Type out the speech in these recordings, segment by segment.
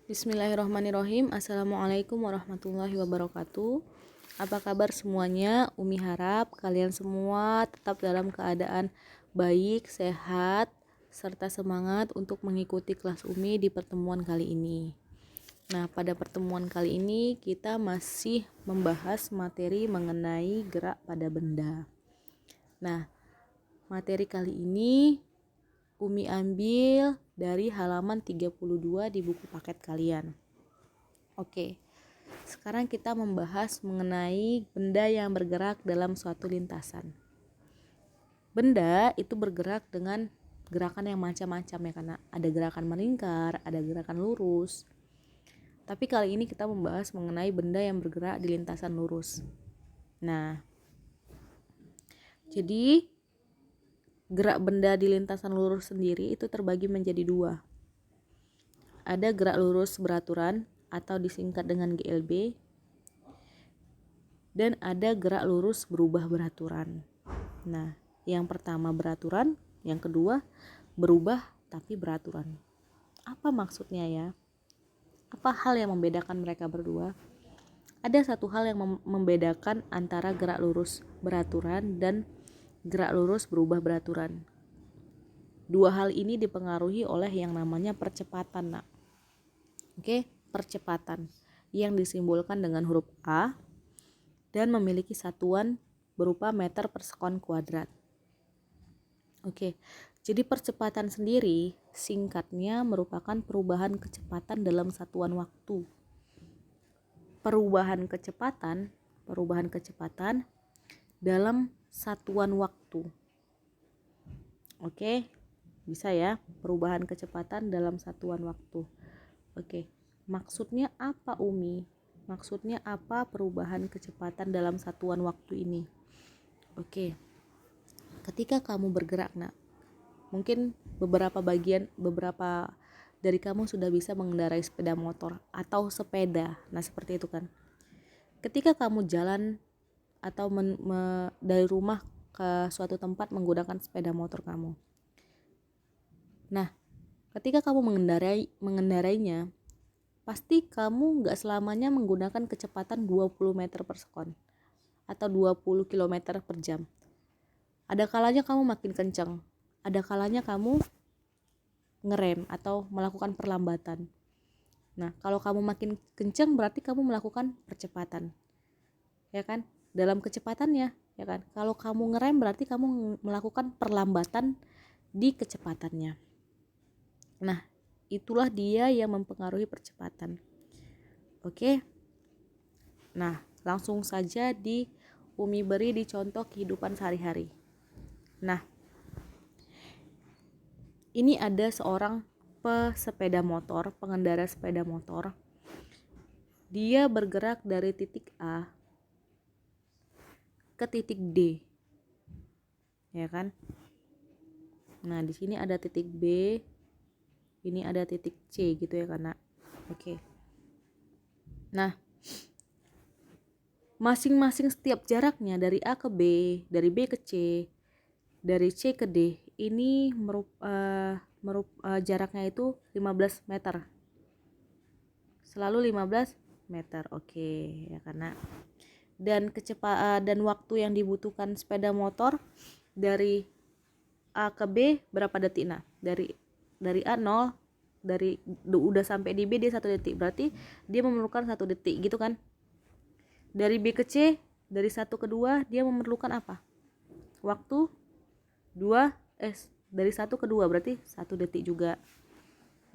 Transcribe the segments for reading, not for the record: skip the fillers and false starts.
Bismillahirrahmanirrahim. Assalamualaikum warahmatullahi wabarakatuh. Apa kabar semuanya? Umi harap kalian semua tetap dalam keadaan baik, sehat, serta semangat untuk mengikuti kelas Umi di pertemuan kali ini. Nah, pada pertemuan kali ini kita masih membahas materi mengenai gerak pada benda. Nah, materi kali ini Umi ambil dari halaman 32 di buku paket kalian. Oke, sekarang kita membahas mengenai benda yang bergerak dalam suatu lintasan. Benda itu bergerak dengan gerakan yang macam-macam ya, karena ada gerakan melingkar, ada gerakan lurus. Tapi kali ini kita membahas mengenai benda yang bergerak di lintasan lurus. Nah, jadi gerak benda di lintasan lurus sendiri itu terbagi menjadi dua. Ada gerak lurus beraturan atau disingkat dengan GLB, dan ada gerak lurus berubah beraturan. Nah, yang pertama beraturan, yang kedua berubah tapi beraturan. Apa maksudnya ya? Apa hal yang membedakan mereka berdua? Ada satu hal yang membedakan antara gerak lurus beraturan dan gerak lurus berubah beraturan. Dua hal ini dipengaruhi oleh yang namanya percepatan, nak. Oke, percepatan yang disimbolkan dengan huruf A dan memiliki satuan berupa meter per sekon kuadrat. Oke, jadi percepatan sendiri singkatnya merupakan perubahan kecepatan dalam satuan waktu. Perubahan kecepatan dalam satuan waktu. Oke, bisa ya, perubahan kecepatan dalam satuan waktu. Oke, maksudnya apa Umi? Maksudnya apa perubahan kecepatan dalam satuan waktu ini? Oke, ketika kamu bergerak, nak, mungkin beberapa dari kamu sudah bisa mengendarai sepeda motor atau sepeda. Nah, seperti itu kan. Ketika kamu jalan atau dari rumah ke suatu tempat menggunakan sepeda motor kamu. Nah, ketika kamu mengendarainya, pasti kamu nggak selamanya menggunakan kecepatan 20 meter per sekon atau 20 km per jam. Ada kalanya kamu makin kencang, ada kalanya kamu ngerem atau melakukan perlambatan. Nah, kalau kamu makin kencang berarti kamu melakukan percepatan, ya kan? Dalam kecepatannya, ya kan? Kalau kamu ngerem berarti kamu melakukan perlambatan di kecepatannya. Nah, itulah dia yang mempengaruhi percepatan. Oke. Nah, langsung saja Umi beri di contoh kehidupan sehari-hari. Nah, ini ada seorang pengendara sepeda motor. Dia bergerak dari titik A ke titik D. Ya kan? Nah, di sini ada titik B, ini ada titik C gitu ya, karena oke. Nah, masing-masing setiap jaraknya dari A ke B, dari B ke C, dari C ke D, ini jaraknya itu 15 meter. Selalu 15 meter. Oke, ya, karena dan waktu yang dibutuhkan sepeda motor dari A ke B berapa detik? Nah, dari A 0, udah sampai di B dia 1 detik, berarti dia memerlukan 1 detik gitu kan. Dari B ke C, dari 1 ke 2 dia memerlukan apa? Waktu 2, dari 1 ke 2 berarti 1 detik juga.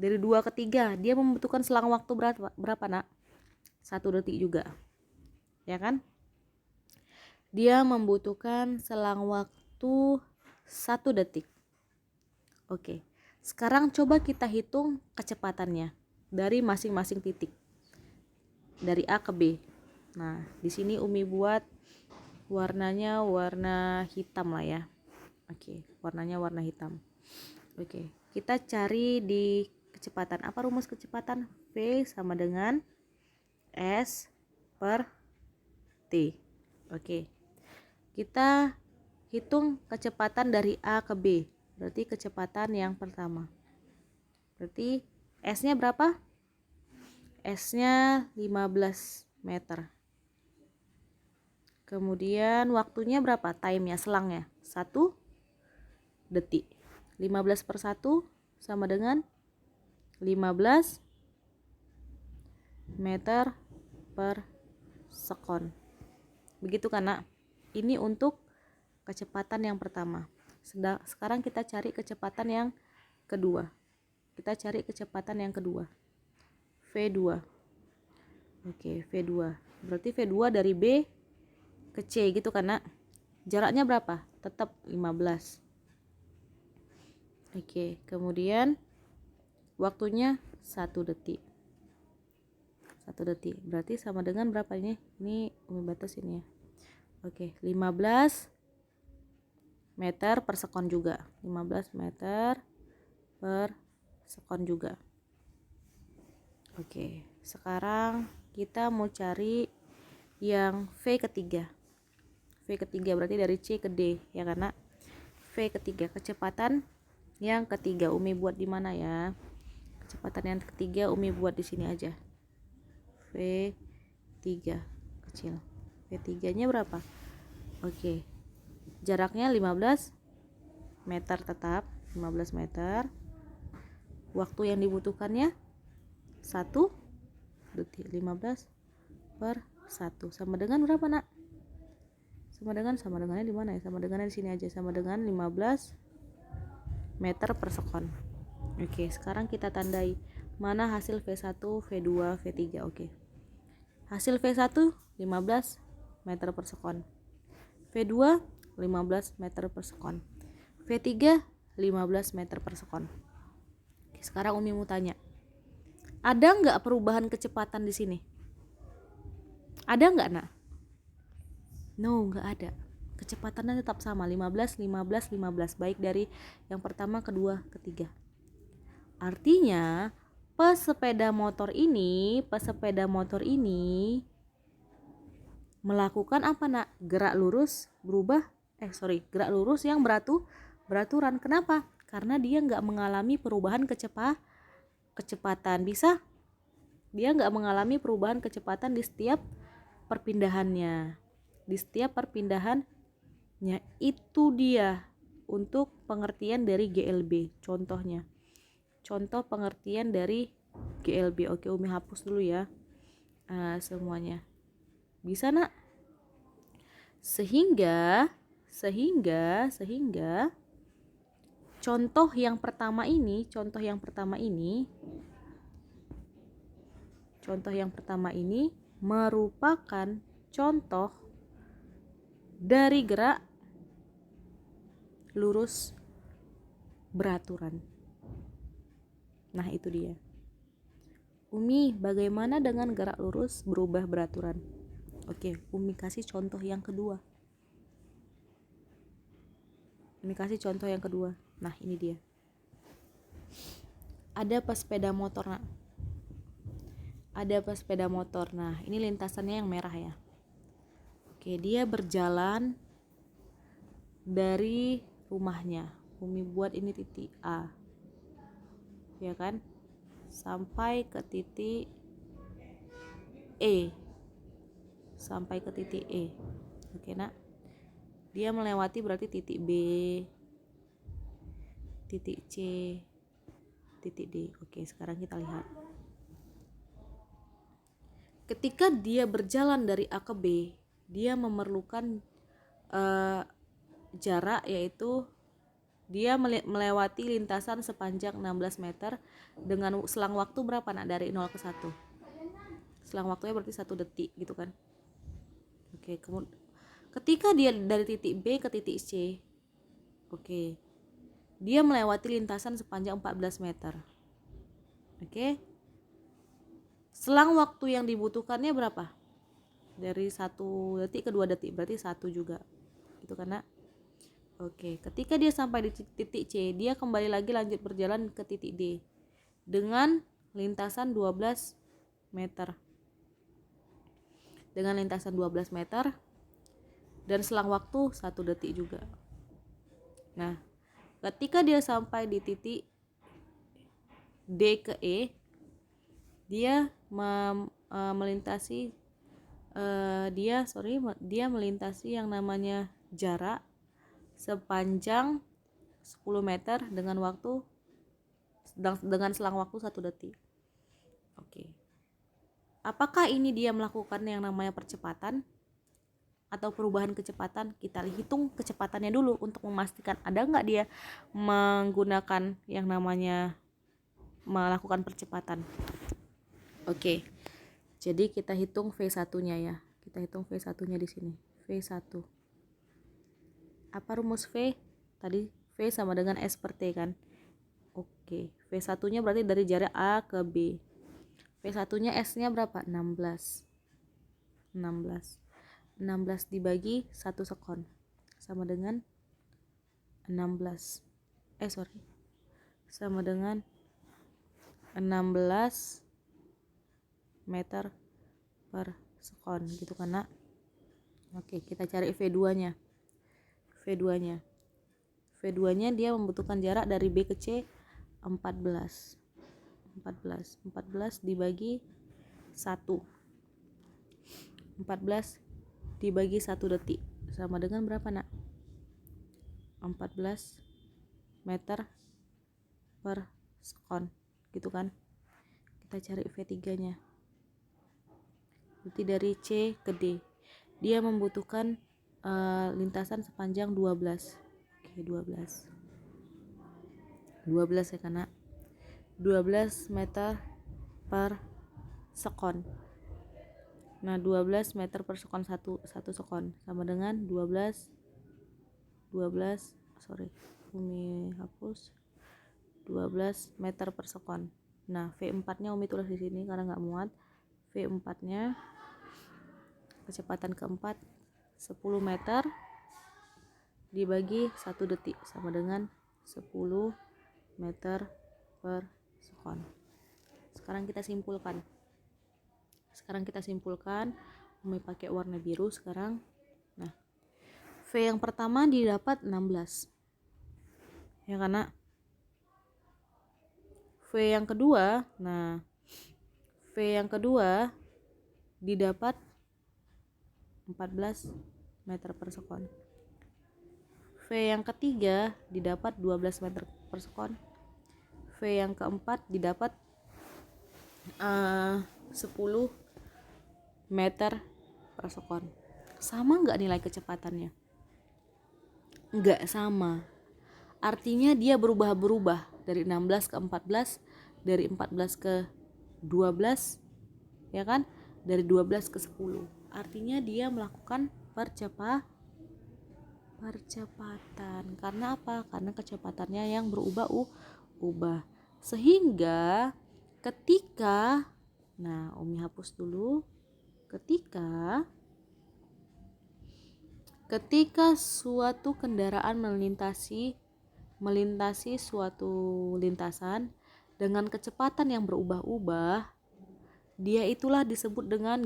Dari 2 ke 3 dia membutuhkan selang waktu berapa, nak? 1 detik juga, ya kan? Dia membutuhkan selang waktu 1 detik. Oke, sekarang coba kita hitung kecepatannya dari masing-masing titik, dari A ke B. Nah, di sini Umi buat warnanya warna hitam lah ya. Oke, warnanya warna hitam. Oke, kita cari di kecepatan. Apa rumus kecepatan? V sama dengan S per T. Oke, kita hitung kecepatan dari A ke B. Berarti kecepatan yang pertama. Berarti S-nya berapa? S-nya 15 meter. Kemudian waktunya berapa? Time-nya, selangnya 1 detik. 15 per 1 sama dengan 15 meter per sekon. Begitu kan, Nak? Ini untuk kecepatan yang pertama. Sekarang kita cari kecepatan yang kedua. V2. Oke, V2. Berarti V2 dari B ke C gitu kan, Nak? Jaraknya berapa? Tetap 15. Oke, kemudian waktunya 1 detik. 1 detik. Berarti sama dengan berapa ini? Ini Umi batas ini ya. Oke, 15 meter per sekon juga. 15 meter per sekon juga. Oke, sekarang kita mau cari yang V ketiga. V ketiga berarti dari C ke D ya, karena V ketiga, kecepatan yang ketiga. Umi buat di mana ya? Kecepatan yang ketiga Umi buat di sini aja. V3 kecil. V3-nya berapa? Oke. Jaraknya 15 meter tetap, 15 meter. Waktu yang dibutuhkannya 1 detik. 15 per 1 sama dengan berapa, Nak? Sama dengannya di mana ya? Sama dengannya di sini aja. Sama dengan 15 meter per sekon. Oke, sekarang kita tandai mana hasil V1, V2, V3. Oke. Hasil V1 15 meter per sekon. V2 15 meter per sekon. V3 15 meter per sekon. Oke, sekarang Umi mau tanya. Ada nggak perubahan kecepatan di sini? Ada nggak, Nak? No, nggak ada. Kecepatannya tetap sama, 15, 15, 15. Baik dari yang pertama, kedua, ketiga. Artinya pesepeda motor ini melakukan apa, Nak? Gerak lurus yang beraturan. Kenapa? Karena dia nggak mengalami perubahan kecepatan. Dia nggak mengalami perubahan kecepatan di setiap perpindahannya. Itu dia untuk pengertian dari GLB. Contoh pengertian dari GLB. Oke, Umi hapus dulu ya semuanya. Bisa, Nak? Sehingga contoh yang pertama ini merupakan contoh dari gerak lurus beraturan. Nah, itu dia. Umi, bagaimana dengan gerak lurus berubah beraturan? Oke, Umi kasih contoh yang kedua. Nah, ini dia. Ada pesepeda motor, Nak. Nah, ini lintasannya yang merah ya. Oke, dia berjalan dari rumahnya. Umi buat ini titik A. Ya kan? Sampai ke titik E. Oke, Nak. Dia melewati berarti titik B, titik C, titik D. Oke, sekarang kita lihat. Ketika dia berjalan dari A ke B, dia memerlukan jarak, yaitu dia melewati lintasan sepanjang 16 meter dengan selang waktu berapa, Nak? Dari 0 ke 1. Selang waktunya berarti 1 detik gitu kan. Oke, ketika dia dari titik B ke titik C, oke, dia melewati lintasan sepanjang 14 meter. Oke. Selang waktu yang dibutuhkannya berapa? Dari 1 detik ke 2 detik, berarti 1 juga. Itu karena oke, ketika dia sampai di titik C, dia kembali lagi lanjut berjalan ke titik D dengan lintasan 12 meter. Dan selang waktu 1 detik juga. Nah, ketika dia sampai di titik D ke E, dia melintasi dia melintasi yang namanya jarak sepanjang 10 meter dengan selang waktu 1 detik. Oke. Apakah ini dia melakukan yang namanya percepatan atau perubahan kecepatan? Kita hitung kecepatannya dulu untuk memastikan ada nggak dia menggunakan yang namanya melakukan percepatan. Oke. Jadi kita hitung V1-nya ya. Kita hitung V1-nya di sini. V1. Apa rumus V? Tadi V sama dengan S per T kan? Oke. V1-nya berarti dari jarak A ke B. V1-nya S-nya berapa? 16 dibagi 1 sekon sama dengan sama dengan 16 meter per sekon gitu kan nak? Oke, kita cari V2-nya. V2-nya dia membutuhkan jarak dari B ke C 14 dibagi 1. 14 dibagi 1 detik sama dengan berapa nak? 14 meter per sekon gitu kan? Kita cari V3-nya. Berarti dari C ke D dia membutuhkan lintasan sepanjang 12. Oke, 12 ya kan nak? 12 meter per sekon. Nah, 12 meter per sekon 1 sekon sama dengan 12 meter per sekon. Nah, V4-nya Umi tulis di sini karena nggak muat. V4-nya kecepatan keempat 10 meter dibagi 1 detik sama dengan 10 meter per sekon. Sekarang kita simpulkan. Umi pakai warna biru sekarang. Nah, V yang pertama didapat 16 ya karena V yang kedua didapat 14 meter per sekon. V yang ketiga didapat 12 meter per sekon. V yang keempat didapat 10 meter per sekon. Sama nggak nilai kecepatannya? Nggak sama. Artinya dia berubah dari 16 ke 14, dari 14 ke 12 ya kan, dari 12 ke 10. Artinya dia melakukan percepatan. Karena apa? Karena kecepatannya yang berubah. Sehingga ketika Umi hapus dulu. Ketika suatu kendaraan melintasi suatu lintasan dengan kecepatan yang berubah-ubah, dia itulah disebut dengan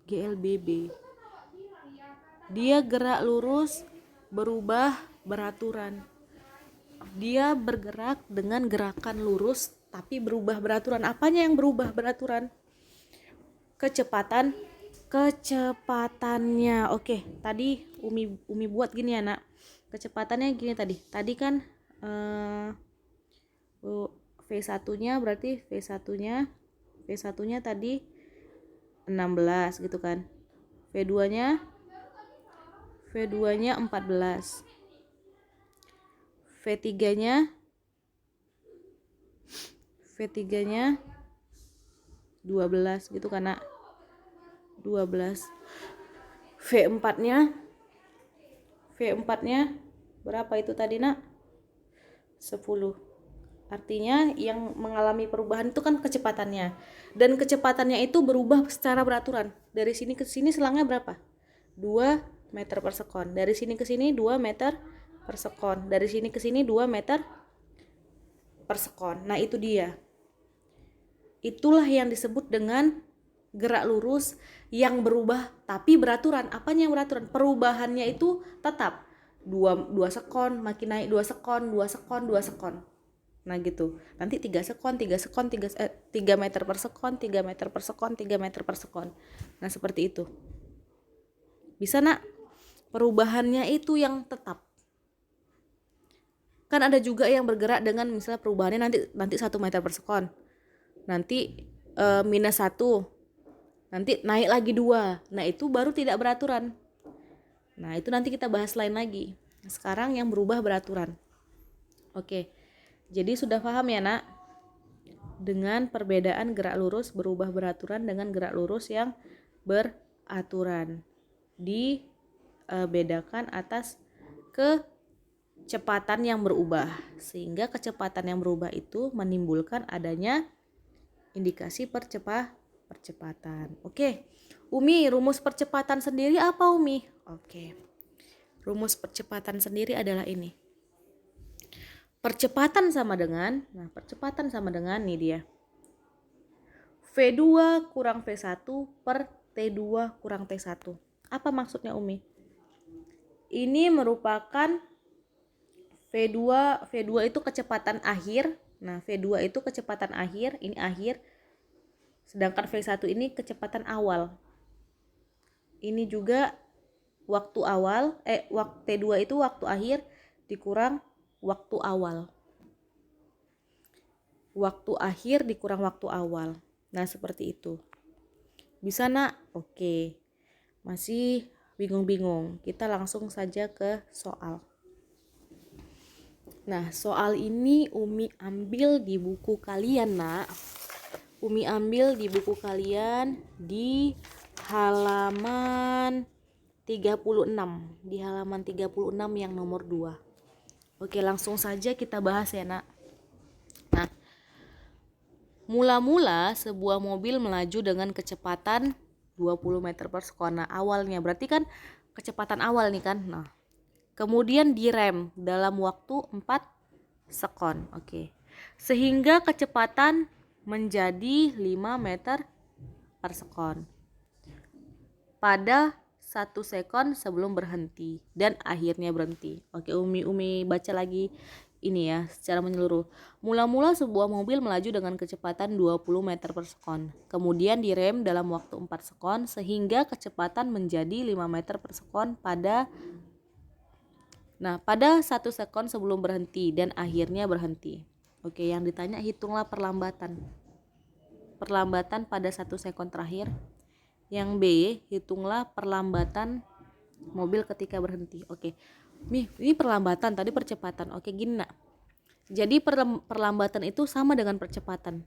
GLBB. Dia gerak lurus berubah beraturan. Dia bergerak dengan gerakan lurus tapi berubah beraturan. Apanya yang berubah beraturan? Kecepatannya. Oke, tadi Umi buat gini ya nak. Kecepatannya gini tadi. Tadi kan V1-nya berarti V1-nya tadi 16 gitu kan. V2-nya 14. V3-nya 12 gitu kan nak. 12. V4-nya berapa itu tadi nak? 10. Artinya yang mengalami perubahan itu kan kecepatannya. Dan kecepatannya itu berubah secara beraturan. Dari sini ke sini selangnya berapa? 2 meter per sekon. Dari sini ke sini 2 meter per sekon. Dari sini ke sini 2 meter per sekon. Nah, itu dia. Itulah yang disebut dengan gerak lurus yang berubah tapi beraturan. Apanya yang beraturan? Perubahannya itu tetap 2 sekon, makin naik 2 sekon. Nah gitu. Nanti 3 sekon, 3 sekon, 3 meter per sekon, 3 meter per sekon, 3 meter per sekon. Nah seperti itu. Bisa nak? Perubahannya itu yang tetap. Kan ada juga yang bergerak dengan misalnya perubahannya nanti 1 meter per sekon. Nanti minus 1. Nanti naik lagi 2. Nah itu baru tidak beraturan. Nah itu nanti kita bahas lain lagi. Sekarang yang berubah beraturan. Oke. Jadi sudah paham ya nak? Dengan perbedaan gerak lurus berubah beraturan dengan gerak lurus yang beraturan. Dibedakan atas kecepatan yang berubah. Sehingga kecepatan yang berubah itu menimbulkan adanya indikasi percepatan. Oke. Umi, rumus percepatan sendiri apa Umi? Oke. Rumus percepatan sendiri adalah ini. Percepatan sama dengan nih dia. V2 kurang V1 per T2 kurang T1. Apa maksudnya Umi? Ini merupakan V2 itu kecepatan akhir. Nah, V2 itu kecepatan akhir, ini akhir. Sedangkan V1 ini kecepatan awal. Ini juga waktu awal, T2 itu waktu akhir dikurang waktu awal. Waktu akhir dikurang waktu awal. Nah, seperti itu. Bisa nak? Oke. Masih bingung-bingung. Kita langsung saja ke soal. Nah, soal ini Umi ambil di buku kalian, nak. Umi ambil di buku kalian di halaman 36. Di halaman 36 yang nomor 2. Oke, langsung saja kita bahas ya, nak. Nah, mula-mula sebuah mobil melaju dengan kecepatan 20 meter per sekon. Nah, awalnya berarti kan kecepatan awal nih kan. Nah, kemudian direm dalam waktu 4 sekon. Oke. Sehingga kecepatan menjadi 5 meter per sekon pada 1 sekon sebelum berhenti dan akhirnya berhenti. Oke, Umi baca lagi ini ya secara menyeluruh. Mula-mula sebuah mobil melaju dengan kecepatan 20 meter per sekon. Kemudian direm dalam waktu 4 sekon sehingga kecepatan menjadi 5 meter per sekon pada 1 sekon sebelum berhenti dan akhirnya berhenti. Oke, yang ditanya hitunglah perlambatan. Perlambatan pada 1 sekon terakhir. Yang B, hitunglah perlambatan mobil ketika berhenti. Oke. Ini perlambatan, tadi percepatan. Oke, gini nak. Jadi perlambatan itu sama dengan percepatan.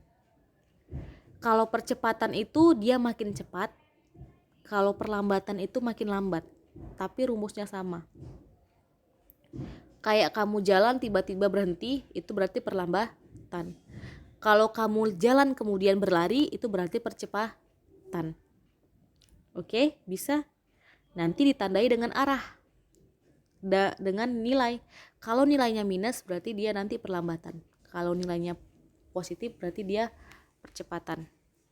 Kalau percepatan itu dia makin cepat, kalau perlambatan itu makin lambat. Tapi rumusnya sama. Kayak kamu jalan tiba-tiba berhenti, itu berarti perlambatan. Kalau kamu jalan kemudian berlari, itu berarti percepatan. Oke, bisa. Nanti ditandai dengan arah. Dengan nilai. Kalau nilainya minus berarti dia nanti perlambatan. Kalau nilainya positif berarti dia percepatan.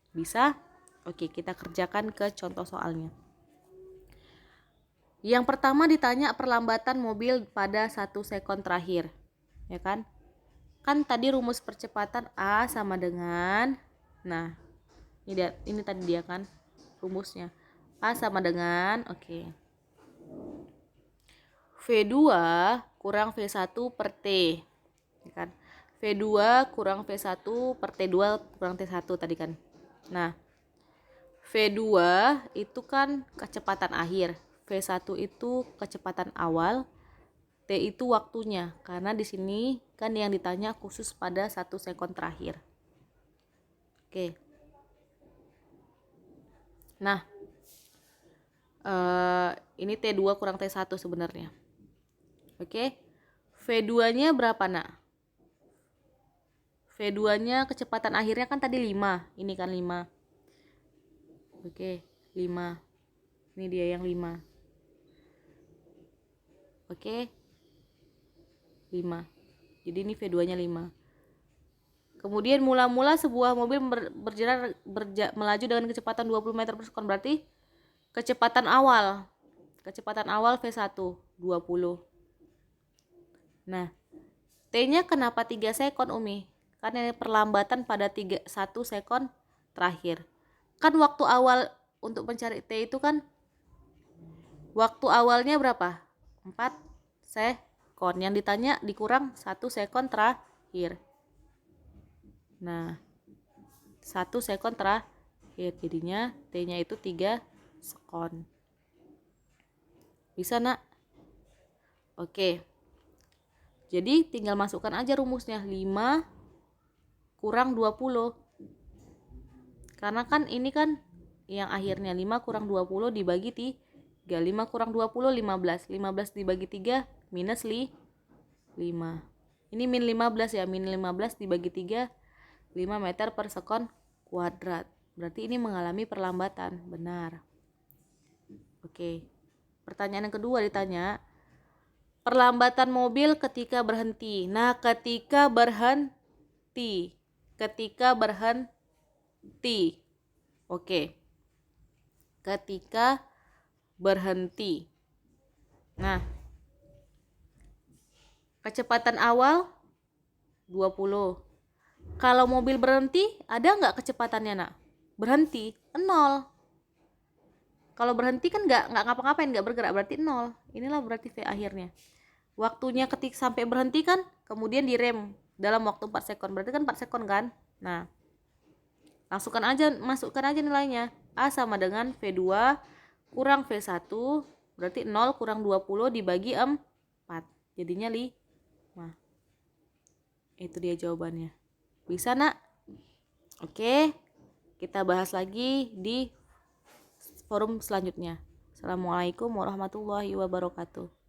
Bisa? Oke, kita kerjakan ke contoh soalnya. Yang pertama ditanya perlambatan mobil pada 1 sekon terakhir. Ya kan? Kan tadi rumus percepatan A sama dengan, nah ini tadi dia kan rumusnya. A sama dengan, oke. V2 kurang V1 per T. Ya kan? V2 kurang V1 per T2 kurang T1 tadi kan. Nah, V2 itu kan kecepatan akhir. V1 itu kecepatan awal. T itu waktunya. Karena di sini kan yang ditanya khusus pada 1 sekon terakhir. Oke. Nah, ini T2 kurang T1 sebenarnya. Oke. V2 nya berapa nak? V2 nya kecepatan akhirnya kan tadi 5. Ini kan 5. Oke, 5. Ini dia yang 5. Oke. 5. Jadi ini V2 nya 5. Kemudian mula-mula sebuah mobil melaju dengan kecepatan 20 meter per sekon. Berarti kecepatan awal V1 20. Nah, T-nya kenapa 3 sekon Umi? Karena perlambatan pada 1 sekon terakhir. Kan waktu awal untuk mencari T itu kan waktu awalnya berapa? 4 sekon. Yang ditanya dikurang 1 sekon terakhir. Nah, 1 sekon terakhir. Jadinya T-nya itu 3 sekon. Bisa, Nak? Oke. Jadi tinggal masukkan aja rumusnya. 5 kurang 20. Karena kan ini kan yang akhirnya 5 kurang 20 dibagi 3. 5 kurang 20 15. 15 dibagi 3 minus 5. Ini min 15 ya. Min 15 dibagi 3 5 meter per sekon kuadrat. Berarti ini mengalami perlambatan. Benar. Oke. Pertanyaan yang kedua ditanya, perlambatan mobil ketika berhenti. Nah, ketika berhenti. Oke. Ketika berhenti. Nah, kecepatan awal 20. Kalau mobil berhenti, ada nggak kecepatannya, Nak? Berhenti, 0. Kalau berhenti kan nggak ngapa-ngapain, nggak bergerak, berarti 0. Inilah berarti V akhirnya. Waktunya ketika sampai berhenti kan, kemudian direm dalam waktu 4 sekon. Berarti kan 4 sekon kan? Nah, masukkan aja nilainya. A sama dengan V2 kurang V1, berarti 0 kurang 20 dibagi 4. Jadinya 5. Itu dia jawabannya. Bisa, Nak? Oke, kita bahas lagi di forum selanjutnya. Assalamualaikum warahmatullahi wabarakatuh.